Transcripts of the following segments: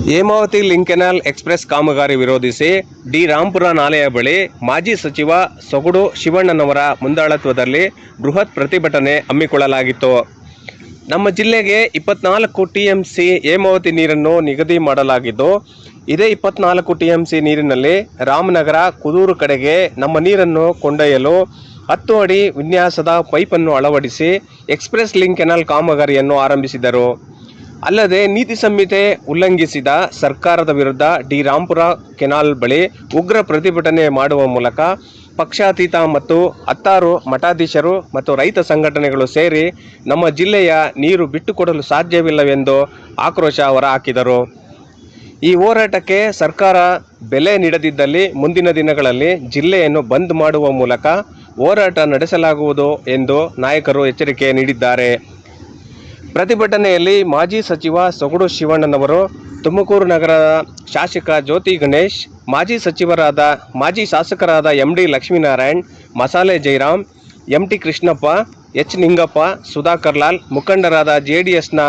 Hemavathi link canal express ಕಾಮಗಾರಿ ವಿರೋಧಿಸಿ D Rampur ನಾಲೆಯ ಬಳಿ ಮಾಜಿ ಸಚಿವ ಸೊಗಡು ಶಿವಣ್ಣನವರ ಮುಂದಾಳತ್ವದಲ್ಲಿ ಬೃಹತ್ ಪ್ರತಿಭಟನೆ ಹಮ್ಮಿಕೊಳ್ಳಲಾಗಿತ್ತು. ನಮ್ಮ ಜಿಲ್ಲೆಗೆ 24 ಟಿಎಂಸಿ ಹೇಮಾವತಿ ನೀರನ್ನು ನಿಗದಿ ಮಾಡಲಾಗಿದ್ದು, ಇದೇ 24 ಟಿಎಂಸಿ ನೀರಿನಲ್ಲಿ ರಾಮನಗರ, ಕುದೂರು ಕಡೆಗೆ ನಮ್ಮ ನೀರನ್ನು ಕೊಂಡೊಯ್ಯಲು 10 ಅಡಿ ವಿನ್ಯಾಸದ ಪೈಪನ್ನು ಅಳವಡಿಸಿ ಎಕ್ಸ್‌ಪ್ರೆಸ್ ಲಿಂಕ್ ಕೆನಾಲ್ ಕಾಮಗಾರಿಯನ್ನು ಆರಂಭಿಸಿದರು. ಅಲ್ಲದೆ ನೀತಿ ಸಂಹಿತೆ ಉಲ್ಲಂಘಿಸಿದ ಸರ್ಕಾರದ ವಿರುದ್ಧ ಡಿ ರಾಂಪುರ ಕೆನಾಲ್ ಬಳಿ ಉಗ್ರ ಪ್ರತಿಭಟನೆ ಮಾಡುವ ಮೂಲಕ ಪಕ್ಷಾತೀತ ಮತ್ತು 16 ಮಠಾಧೀಶರು ಮತ್ತು ರೈತ ಸಂಘಟನೆಗಳು ಸೇರಿ ನಮ್ಮ ಜಿಲ್ಲೆಯ ನೀರು ಬಿಟ್ಟುಕೊಡಲು ಸಾಧ್ಯವಿಲ್ಲವೆಂದು ಆಕ್ರೋಶ ಹೊರಹಾಕಿದರು. ಈ ಹೋರಾಟಕ್ಕೆ ಸರ್ಕಾರ ಬೆಲೆ ನೀಡದಿದ್ದಲ್ಲಿ ಮುಂದಿನ ದಿನಗಳಲ್ಲಿ ಜಿಲ್ಲೆಯನ್ನು ಬಂದ್ ಮಾಡುವ ಮೂಲಕ ಹೋರಾಟ ನಡೆಸಲಾಗುವುದು ಎಂದು ನಾಯಕರು ಎಚ್ಚರಿಕೆ ನೀಡಿದ್ದಾರೆ. ಪ್ರತಿಭಟನೆಯಲ್ಲಿ ಮಾಜಿ ಸಚಿವ ಸೊಗಡು ಶಿವಣ್ಣನವರು, ತುಮಕೂರು ನಗರದ ಶಾಸಕ ಜ್ಯೋತಿ ಗಣೇಶ್, ಮಾಜಿ ಶಾಸಕರಾದ ಎಂಡಿ ಲಕ್ಷ್ಮೀನಾರಾಯಣ್, ಮಸಾಲೆ ಜಯರಾಮ್, ಎಂಟಿ ಕೃಷ್ಣಪ್ಪ, ಎಚ್ ನಿಂಗಪ್ಪ, ಸುಧಾಕರ್ ಲಾಲ್, ಮುಖಂಡರಾದ ಜೆಡಿಎಸ್ನ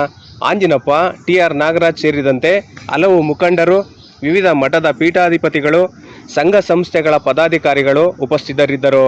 ಆಂಜಿನಪ್ಪ, ಟಿಆರ್ ನಾಗರಾಜ್ ಸೇರಿದಂತೆ ಹಲವು ಮುಖಂಡರು, ವಿವಿಧ ಮಠದ ಪೀಠಾಧಿಪತಿಗಳು, ಸಂಘ ಸಂಸ್ಥೆಗಳ ಪದಾಧಿಕಾರಿಗಳು ಉಪಸ್ಥಿತರಿದ್ದರು.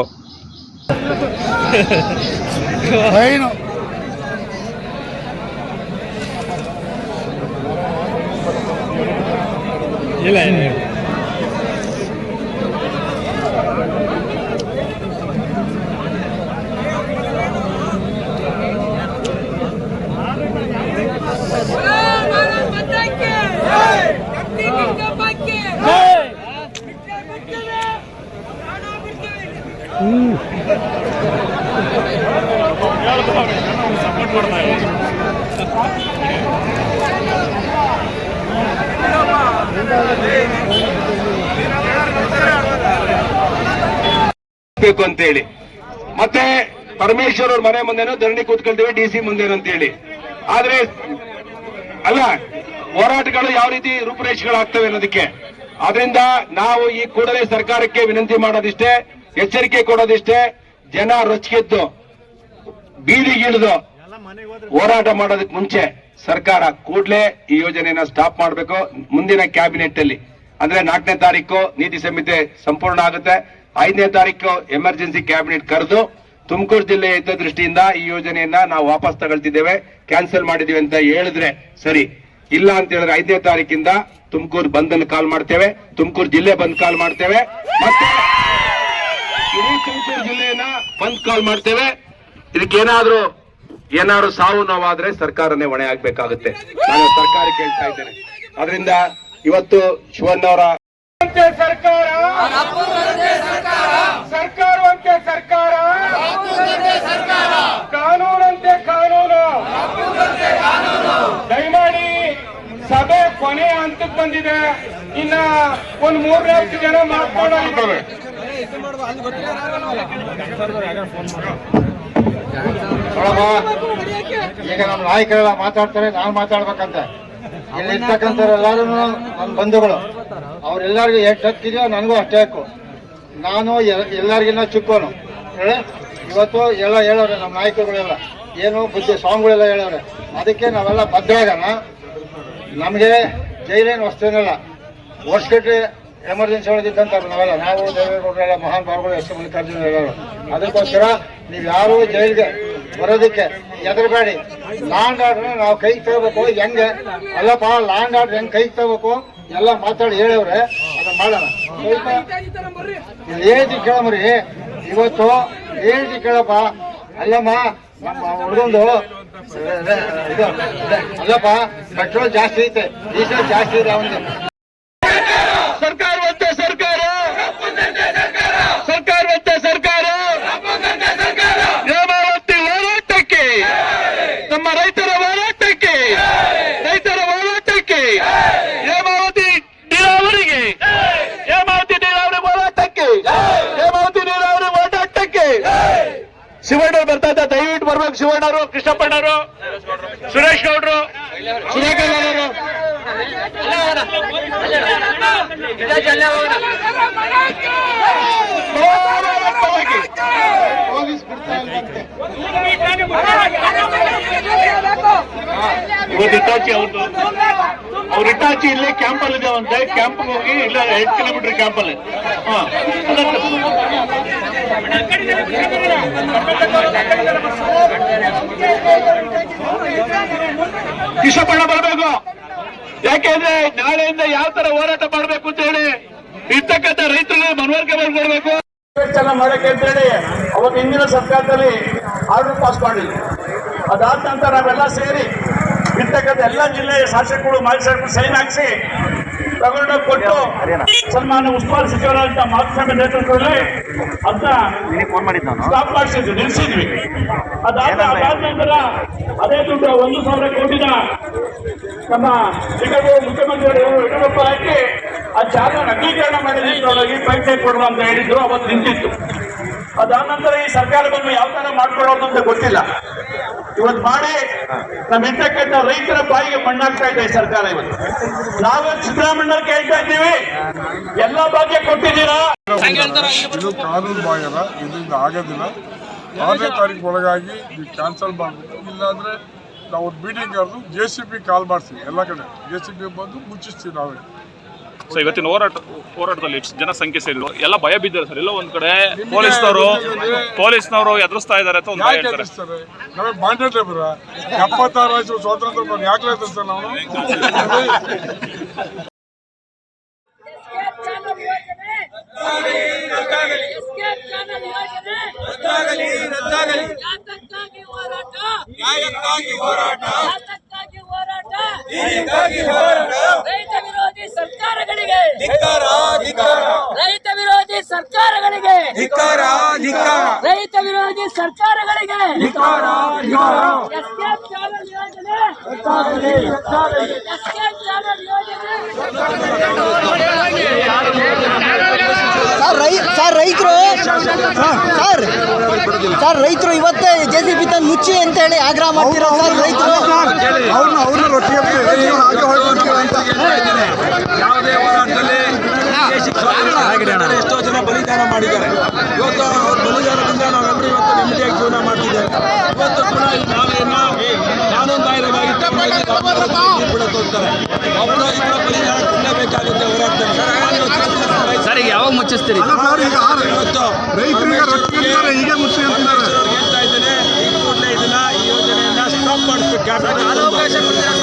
ಬೇಕು ಅಂತೇಳಿ ಮತ್ತೆ ಪರಮೇಶ್ವರ್ ಅವ್ರ ಮನೆ ಮುಂದೆನೂ ಧರಣಿ ಕೂತ್ಕೊಳ್ತೀವಿ, ಡಿಸಿ ಮುಂದೇನು ಅಂತ ಹೇಳಿ. ಆದ್ರೆ ಅಲ್ಲ, ಹೋರಾಟಗಳು ಯಾವ ರೀತಿ ರೂಪುರೇಷೆಗಳಾಗ್ತವೆ ಅನ್ನೋದಕ್ಕೆ. ಆದ್ರಿಂದ ನಾವು ಈ ಕೂಡಲೇ ಸರ್ಕಾರಕ್ಕೆ ವಿನಂತಿ ಮಾಡೋದಿಷ್ಟೇ, ಎಚ್ಚರಿಕೆ ಕೊಡೋದಿಷ್ಟೇ, ಜನ ರೊಚ್ಚಿಗೆದ್ದು ಬೀದಿಗಿಳಿದು ಹೋರಾಟ ಮಾಡೋದಕ್ಕೆ ಮುಂಚೆ ಸರ್ಕಾರ ಕೂಡಲೇ ಈ ಯೋಜನೆಯನ್ನ ಸ್ಟಾಪ್ ಮಾಡಬೇಕು. ಮುಂದಿನ ಕ್ಯಾಬಿನೆಟ್ ಅಲ್ಲಿ ಅಂದ್ರೆ 4ನೇ ತಾರೀಕು ನೀತಿ ಸಂಹಿತೆ ಸಂಪೂರ್ಣ ಆಗುತ್ತೆ. 5ನೇ ತಾರೀಕು ಎಮರ್ಜೆನ್ಸಿ ಕ್ಯಾಬಿನೆಟ್ ಕರೆದು ತುಮಕೂರು ಜಿಲ್ಲೆಯ ಹಿತದೃಷ್ಟಿಯಿಂದ ಈ ಯೋಜನೆಯನ್ನ ನಾವು ವಾಪಸ್ ತಗೊಳ್ತಿದ್ದೇವೆ, ಕ್ಯಾನ್ಸಲ್ ಮಾಡಿದೀವಿ ಅಂತ ಹೇಳಿದ್ರೆ ಸರಿ. ಇಲ್ಲ ಅಂತ ಹೇಳಿದ್ರೆ 5ನೇ ತಾರೀಕಿಂದ ತುಮಕೂರು ಬಂದ್ ಅನ್ನು ಕಾಲ್ ಮಾಡ್ತೇವೆ, ತುಮಕೂರು ಜಿಲ್ಲೆ ಬಂದ್ ಕಾಲ್ ಮಾಡ್ತೇವೆ, ಮತ್ತೆ ಇಡೀ ತುಮಕೂರು ಜಿಲ್ಲೆಯನ್ನ ಬಂದ್ ಕಾಲ್ ಮಾಡ್ತೇವೆ. ಇದಕ್ಕೇನಾದ್ರೂ ಸಾವು ನೋವಾದ್ರೆ ಸರ್ಕಾರನೇ ಹೊಣೆ ಆಗ್ಬೇಕಾಗುತ್ತೆ. ನಾನು ಸರ್ಕಾರಕ್ಕೆ ಹೇಳ್ತಾ ಇದ್ದೇನೆ. ಅದರಿಂದ ಇವತ್ತು ಶಿವಣ್ಣವರ ಸರ್ಕಾರ ಸರ್ಕಾರವಂತೆ ಸರ್ಕಾರ, ಕಾನೂನಂತೆ ಕಾನೂನು. ದಯಮಾಡಿ ಸಭೆ ಕೊನೆಯ ಹಂತಕ್ಕೆ ಬಂದಿದೆ. ಇನ್ನ ಒಂದ್ 3-4 ಜನ ಮಾತನಾಡಿದ್ದಾರೆ. ಈಗ ನಮ್ಮ ನಾಯಕರೆಲ್ಲ ಮಾತಾಡ್ತಾರೆ, ನಾನು ಮಾತಾಡ್ಬೇಕಂತ. ಇಲ್ಲಿ ಇರ್ತಕ್ಕಂಥ ಎಲ್ಲರೂ ನನ್ನ ಬಂಧುಗಳು, ಅವ್ರೆಲ್ಲರಿಗೂ ಎಷ್ಟು ಹಕ್ಕಿದೆಯೋ ನನಗೂ ಅಷ್ಟೇ ಹಕ್ಕು. ನಾನು ಎಲ್ಲರಿಗಿನ್ನ ಚಿಕ್ಕೋನು. ಇವತ್ತು ಎಲ್ಲ ಹೇಳೋರೆ ನಮ್ಮ ನಾಯಕರುಗಳೆಲ್ಲ, ಏನು ಬುದ್ಧಿ ಸ್ವಾಮಿಗಳೆಲ್ಲ ಹೇಳೋರೆ. ಅದಕ್ಕೆ ನಾವೆಲ್ಲ ಭದ್ರಾಗನ. ನಮಗೆ ಜೈಲೇನು ವಸ್ತೇನಲ್ಲ, ವರ್ಷಗಟ್ಟಲೆ ಎಮರ್ಜೆನ್ಸಿ ಒಳಗಿದ್ದಂತಾರೆ ನಾವೆಲ್ಲ. ನಾವು ದೇವೇಗೌಡರೆಲ್ಲ ಮಹಾನ್ ಭಾವಗಳು, ಎಸ್ ಮಲ್ಲಿಕಾರ್ಜುನ ಹೇಳೋರು. ಅದಕ್ಕೋಸ್ಕರ ನೀವು ಯಾರು ಜೈಲಿಗೆ ಬರೋದಕ್ಕೆ ಹೆದರಬೇಡಿ. ಲ್ಯಾಂಡ್ ಆರ್ಡರ್ ನಾವು ಕೈಗೆ ತಗೋಬೇಕು. ಹೆಂಗೆ ಅಲ್ಲಪ್ಪ, ಲ್ಯಾಂಡ್ ಆರ್ಡರ್ ಹೆಂಗೆ ಕೈಗೆ ತಗೋಬೇಕು ಎಲ್ಲ ಮಾತಾಡಿ ಹೇಳವ್ರೆ, ಅದನ್ನ ಮಾಡೋಣ. ಹೇಳ್ತಿ ಕೇಳಮ್ರಿ, ಇವತ್ತು ಹೇಳ್ತಿ ಕೇಳಪ್ಪ. ಅಲ್ಲಮ್ಮ, ನಮ್ಮ ಹುಡುಗಂದು ಅಲ್ಲಪ್ಪ, ಪೆಟ್ರೋಲ್ ಜಾಸ್ತಿ ಐತೆ, ಡೀಸೆಲ್ ಜಾಸ್ತಿ ಇದೆ ಅವನಿಗೆ. ಸರ್ಕಾರವಂತೆ ಸರ್ಕಾರ, ಸರ್ಕಾರವಂತೆ ಸರ್ಕಾರ, ಹೇಮಾವತಿ ಹೋರಾಟಕ್ಕೆ, ನಮ್ಮ ರೈತರ ಹೋರಾಟಕ್ಕೆ, ರೈತರ ಹೋರಾಟಕ್ಕೆ, ಹೇಮಾವತಿ ನೀರಾವರಿಗೆ, ಹೇಮಾವತಿ ನೀರಾವರಿ ಹೋರಾಟಕ್ಕೆ, ಹೇಮಾವತಿ ನೀರಾವರಿ ಹೋರಾಟಕ್ಕೆ. ಶಿವಣ್ಣವ್ರು ಬರ್ತಾ ಇದ್ದ, ದಯವಿಟ್ಟು ಬರ್ಬೇಕು. ಶಿವಣ್ಣವರು, ಕೃಷ್ಣಪ್ಪಣ್ಣವರು, ಸುರೇಶ್ ಗೌಡ್ರು, ಸುಧಾಕರ್ ಅವರು ಪೊಲೀಸ್ ಬಿಡ್ತಾ ಇಲ್ವಂತೆ. ಇವತ್ತು ಇಟಾಚಿ ಅವ್ರ ಇಟಾಚಿ ಇಲ್ಲೇ ಕ್ಯಾಂಪಲ್ಲಿ ಇದಾವಂತೆ. ಕ್ಯಾಂಪ್ ಹೋಗಿ ಇಲ್ಲ 8 ಕಿಲೋಮೀಟರ್ ಕ್ಯಾಂಪಲ್ಲಿ. ಕಿಶಪಣ್ಣ ಬರಬೇಕು. ಯಾಕೆಂದ್ರೆ ನಾಳೆಯಿಂದ ಯಾವ ತರ ಹೋರಾಟ ಮಾಡಬೇಕು ಅಂತ ಹೇಳಿ ಇರ್ತಕ್ಕಂಥ ರೈತರಿಗೆ ಮನವರಿಕೆ ಮಾಡ್ಕೊಡ್ಬೇಕು. ಚೆನ್ನಾಗಿ ಮಾಡಕ್ಕೆ ಅಂತ ಹೇಳಿ ಅವತ್ತು ಹಿಂದಿನ ಸರ್ಕಾರದಲ್ಲಿ ಆರ್ಡರ್ ಪಾಸ್ ಮಾಡಿಲ್ಲ. ಅದಾದ ನಂತರ ನಾವೆಲ್ಲ ಸೇರಿ ಇರ್ತಕ್ಕಂಥ ಎಲ್ಲ ಜಿಲ್ಲೆಯ ಶಾಸಕರು ಮಾಜಿ ಶಾಸಕರು ಸೈನ್ ಹಾಕಿಸಿ ತಗೊಂಡೋಗಿ ಕೊಟ್ಟು ಸನ್ಮಾನ್ಯ ಉಸ್ತುವಾರಿ ಸಚಿವರಾದಂತಹ ಮಾಧುಸ್ವಾಮಿ ನೇತೃತ್ವದಲ್ಲಿ ಅಂತ ಸ್ಟಾಪ್ ಮಾಡಿಸಿದ್ವಿ, ನಿಲ್ಲಿಸಿದ್ವಿ. ಅದಾದ ನಂತರ ಅದೇ ದುಡ್ಡು 1,000 ಕೋಟಿನ ನಮ್ಮ ಮುಖ್ಯಮಂತ್ರಿಗಳು ಯಡಿಯೂರಪ್ಪ ಹಾಕಿ ಆ ಜಾಗ ನಕಲೀಕರಣ ಮಾಡಿದ್ರೊಳಗೆ ಪಂಚಾಯತ್ ಕೊಡುವ ಅಂತ ಹೇಳಿದ್ರು. ಅವತ್ತು ನಿಂತಿತ್ತು. ಅದಾದ ನಂತರ ಈ ಸರ್ಕಾರ ಬಂದು ಯಾವ ತರ ಮಾಡ್ಕೊಳ್ಳೋದು ಅಂತ ಗೊತ್ತಿಲ್ಲ. ಇವತ್ತು ಮಾಡಿ ನಮ್ಮ ಇರ್ತಕ್ಕಂಥ ರೈತರ ಬಾಯಿಗೆ ಮಣ್ಣಾಗ್ತಾ ಇದೆ ಈ ಸರ್ಕಾರ. ಇವತ್ತು ನಾವು ಸಿದ್ದರಾಮಯ್ಯ ಕೇಳ್ತಾ ಇದ್ದೀವಿ, ಎಲ್ಲಾ ಭಾಗ್ಯ ಕೊಟ್ಟಿದ್ದೀರಾ? ಇದು ಕಾನೂನು ಬಾಹಿರ, ಇದರಿಂದ ಆಗೋದಿಲ್ಲ. 6ನೇ ತಾರೀಕು ಒಳಗಾಗಿ ನೀವು ಕ್ಯಾನ್ಸಲ್ ಮಾಡಬೇಕು. ಇಲ್ಲಾಂದ್ರೆ ನಾವು ಒಂದು ಮೀಟಿಂಗ್ ಕರೆದು JCB ಕಾಲ್ ಮಾಡ್ತೀವಿ. ಎಲ್ಲ ಕಡೆ JCB ಬಂದು ಮುಚ್ಚಿಸ್ತೀವಿ ನಾವೇ. ಸೊ ಇವತ್ತಿನ ಹೋರಾಟದಲ್ಲಿ ಎಷ್ಟು ಜನ ಸಂಖ್ಯೆ ಸೇರಿದ್ರು? ಎಲ್ಲ ಭಯ ಬಿದ್ದಾರೆ ಸರ್. ಎಲ್ಲ ಒಂದ್ ಕಡೆ ಪೊಲೀಸ್ನವರು ಎದುರಿಸ್ತಾ ಇದ್ದಾರೆ ಅಂತ ಒಂದು ಭಯ ಯಾಕೆ ಹೇಳ್ತಾರೆ. ಎದುರಿಸ್ತಾರೆ? ನಾವೇ ಬಾಂಡೆಡ್ ಬರ 76 ಆಯ್ತು ಸ್ವಾತಂತ್ರ್ಯ ಬಂದು ಯಾಕೆ ಎದುರಿಸ್ತಾರೆ ನಾವು? ರೈತ ವಿರೋಧಿ ಸರ್ಕಾರಗಳಿಗೆ ರೈತ ವಿರೋಧಿ ಸರ್ಕಾರಗಳಿಗೆ ರೈತ ವಿರೋಧಿ ಸರ್ಕಾರಗಳಿಗೆ ಎಸ್ಕೇಪ್ ಚಾನಲ್ ಯೋಜನೆ ಎಸ್ಕೇಪ್ ಚಾನಲ್ ಯೋಜನೆ ಸರ್ ರೈತರು ಇವತ್ತೇ JCB ತಂದು ಮುಚ್ಚಿ ಅಂತ ಹೇಳಿ ಆಗ್ರಹ ಮಾಡ್ತಿರೋ ಸರ್ ರೈತರು. ಯಾವುದೇ ಹೋರಾಟದಲ್ಲಿ ಎಷ್ಟೋ ಜನ ಬಲಿದಾನ ಮಾಡಿದ್ದಾರೆ. ಇವತ್ತು ಅವ್ರ ಬಲಿದಾನದಿಂದ ನಾವೆಲ್ಲರೂ ಇವತ್ತು ನೆಮ್ಮದಿಯಾಗಿ ಜೀವನ ಮಾಡ್ತಿದ್ದೇವೆ. ಇವತ್ತು ಕೂಡ ಕಾನೂನು ಬಾಹಿರವಾಗಿ ಹೋಗ್ತಾರೆ. ಅವರು ಇವರ ಬಲಿದಾನ ತಿನ್ನಬೇಕಾಗುತ್ತೆ ಹೋರಾಟದಲ್ಲಿ. ಸರ್ ಈಗ ಯಾವಾಗ ಮುಚ್ಚಿಸ್ತೀರಿ? ಇವತ್ತು ಹೇಳ್ತಾ ಇದ್ದೇನೆ, ಈ ಕೂಡಲೇ ಇದನ್ನ ಈ ಯೋಜನೆಯನ್ನ ಸ್ಟಾಪ್ ಮಾಡಿಸ್ಬೇಕು.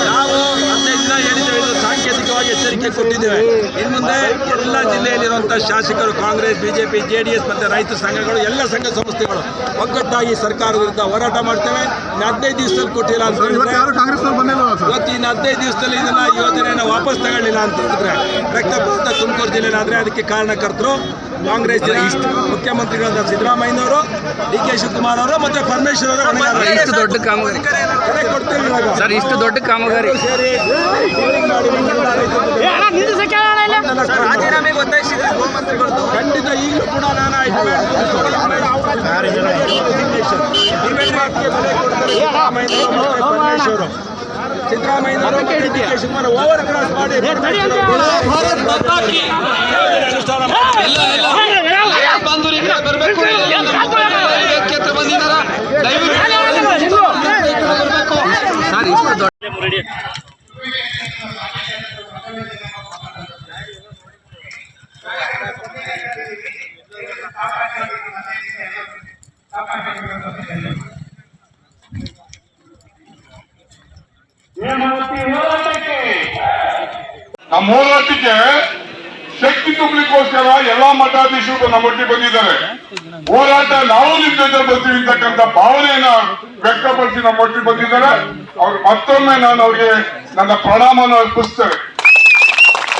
ನಾವು 15 ದಿನ ಹೇಳಿದ್ದೇವೆ, ಸಾಂಕೇತಿಕವಾಗಿ ಎಚ್ಚರಿಕೆ ಕೊಟ್ಟಿದ್ದೇವೆ. ಇನ್ನು ಮುಂದೆ ಎಲ್ಲ ಜಿಲ್ಲೆಯಲ್ಲಿರುವಂತಹ ಶಾಸಕರು, ಕಾಂಗ್ರೆಸ್, BJP, JDS ಮತ್ತು ರೈತ ಸಂಘಗಳು, ಎಲ್ಲ ಸಂಘ ಸಂಸ್ಥೆಗಳು ಒಗ್ಗಟ್ಟಾಗಿ ಸರ್ಕಾರ ವಿರುದ್ಧ ಹೋರಾಟ ಮಾಡ್ತೇವೆ. ಇನ್ನು 15 ದಿವಸದಲ್ಲಿ ಕೊಟ್ಟಿಲ್ಲ ಅಂತ ಹೇಳಿದ್ರೆ, ಇವತ್ತು ಇನ್ನು 15 ದಿವಸದಲ್ಲಿ ಇದನ್ನ ಯೋಜನೆಯನ್ನು ವಾಪಸ್ ತಗೊಳ್ಳಿಲ್ಲ ಅಂತ ಹೇಳಿದ್ರೆ ರಕ್ತಪಾತ ತುಮಕೂರು ಜಿಲ್ಲೆನಾದ್ರೆ ಅದಕ್ಕೆ ಕಾರಣಕರ್ತರು ಕಾಂಗ್ರೆಸ್ ಮುಖ್ಯಮಂತ್ರಿಗಳಾದ ಸಿದ್ದರಾಮಯ್ಯನವರು, DK ಶಿವಕುಮಾರ್ ಅವರು ಮತ್ತೆ ಪರಮೇಶ್ವರ್ ಅವರು. ಇಷ್ಟು ದೊಡ್ಡ ಕಾಮಗಾರಿ ಸರ್, ಇಷ್ಟು ದೊಡ್ಡ ಕಾಮಗಾರಿ ಸೇರಿ ರಾಜೀನಾಮೆಗೆ ಒತ್ತಾಯಿಸಿದ್ರೆ ಖಂಡಿತ ಈಗಲೂ ಕೂಡ ನಾನು ಸಿದ್ದರಾಮಯ್ಯನವರು DK ಶಿವಕುಮಾರ್ ಓವರ್ ಕ್ರಾಸ್ ಮಾಡಿ ಸರ್ ಇಷ್ಟು ದೊಡ್ಡ ನಮ್ಮ ಹೋರಾಟಕ್ಕೆ ಶಕ್ತಿ ತುಂಬಲಿಕ್ಕೋಸ್ಕರ ಎಲ್ಲಾ ಮಠಾಧೀಶರು ನಮ್ಮೊಟ್ಟಿಗೆ ಬಂದಿದ್ದಾರೆ. ಹೋರಾಟ ನಾವು ನಿಮ್ ಜೊತೆ ಬರ್ತೀವಿ ಅಂತಕ್ಕಂಥ ಭಾವನೆಯನ್ನ ವ್ಯಕ್ತಪಡಿಸಿ ನಮ್ಮೊಟ್ಟಿಗೆ ಬಂದಿದ್ದಾರೆ. ಅವ್ರು ಮತ್ತೊಮ್ಮೆ ನಾನು ಅವ್ರಿಗೆ ನನ್ನ ಪ್ರಣಾಮವನ್ನು ಅರ್ಪಿಸ್ತೇನೆ.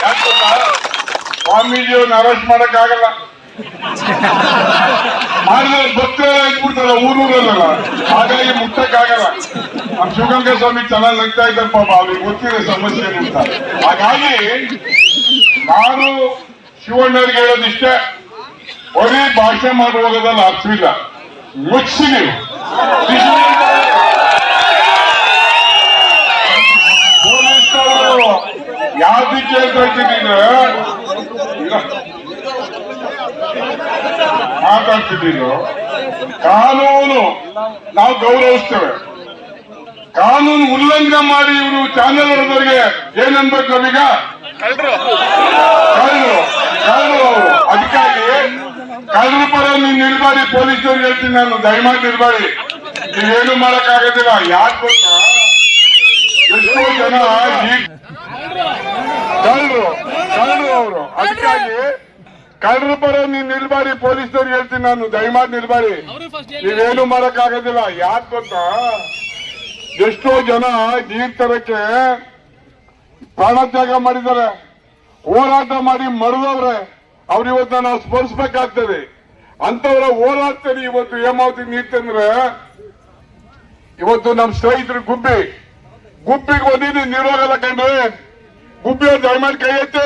ಯಾಕೆ ಗೊತ್ತಾ, ಸ್ವಾಮೀಜಿಯವ್ರನ್ನ ಅರೆಸ್ಟ್ ಮಾಡಕ್ಕಾಗಲ್ಲ, ಮಾಡಿದ್ರೆ ಭಕ್ತರೆಲ್ಲ ಇಟ್ಬಿಡ್ತಾರ ಊರೂರಲ್ಲ, ಹಾಗಾಗಿ ಮುಟ್ಟಕ್ಕಾಗಲ್ಲ. ನಮ್ಮ ಶಿವಗಂಗಾ ಸ್ವಾಮಿ ಚೆನ್ನಾಗಿ ನಗ್ತಾ ಇದ್ದಾರೆ ಪಾಪ, ಅವ್ರಿಗೆ ಗೊತ್ತಿದೆ ಸಮಸ್ಯೆ ಅಂತ. ಹಾಗಾಗಿ ನಾನು ಶಿವಣ್ಣವ್ರಿಗೆ ಹೇಳೋದಿಷ್ಟೇ, ಬರೀ ಭಾಷೆ ಮಾಡಿ ಹೋಗೋದಲ್ಲ ಅರ್ಥವಿಲ್ಲ, ಮುಚ್ಚಿ ನೀವು ಪೊಲೀಸ್ನವರು ಯಾವ್ದಕ್ಕೆ ಅಂತ ಹೇಳ್ತಿದ್ದೀನಿ ಮಾತಾಡ್ತಿದ್ದೀನಿ. ಕಾನೂನು ನಾವು ಗೌರವಿಸ್ತೇವೆ. ಕಾನೂನು ಉಲ್ಲಂಘನೆ ಮಾಡಿ ಇವರು ಚಾನೆಲ್ ಹೊಡೆದವರಿಗೆ ಏನನ್ಬೇಕು ನಾವೀಗ? ಕಳ್ಳರು ಅವರು. ಅದಕ್ಕಾಗಿ ಕಳ್ಳರ ಪರ ನೀವು ನಿಲ್ಬಾಡಿ, ಪೊಲೀಸರಿಗೆ ಹೇಳ್ತೀನಿ ನಾನು, ದಯಮಾಡಿ ನಿಲ್ಬಾಡಿ. ನೀವೇನು ಮಾಡಕ್ಕಾಗೋದಿಲ್ಲ. ಯಾಕೆ ಗೊತ್ತಾ, ಎಷ್ಟೋ ಜನ ಕಳ್ಳರು ಅವರು. ಅದಕ್ಕಾಗಿ ಕಳ್ಳರ ಪರ ನೀವು ನಿಲ್ಬಾಡಿ, ಪೊಲೀಸರಿಗೆ ಹೇಳ್ತೀನಿ ನಾನು, ದಯಮಾಡಿ ನಿಲ್ಬಾಡಿ. ನೀವೇನು ಮಾಡಕ್ಕಾಗೋದಿಲ್ಲ. ಯಾಕೆ ಗೊತ್ತಾ, ಎಷ್ಟೋ ಜನ ನೀರ್ ತರಕ್ಕೆ ಪ್ರಾಣತ್ಯಾಗ ಮಾಡಿದ್ದಾರೆ, ಹೋರಾಟ ಮಾಡಿ ಮರೆದವ್ರೆ. ಅವ್ರು ಇವತ್ತು ನಾವು ಸ್ಮರಿಸಬೇಕಾಗ್ತದೆ. ಅಂತವರ ಹೋರಾಡ್ತಾರೆ. ಇವತ್ತು ಹೇಮಾವತಿ ನೀರ್ ತಂದ್ರೆ ಇವತ್ತು ನಮ್ ಸ್ನೇಹಿತರು ಗುಬ್ಬಿಗೆ ಒಂದಿನ ನೀರೋಗಲ್ಲ ಕಂಡ್ರೆ, ಗುಬ್ಬಿ ಅವ್ರು ದಯಮಾಡಿ ಕೈ ಎತ್ತಿ.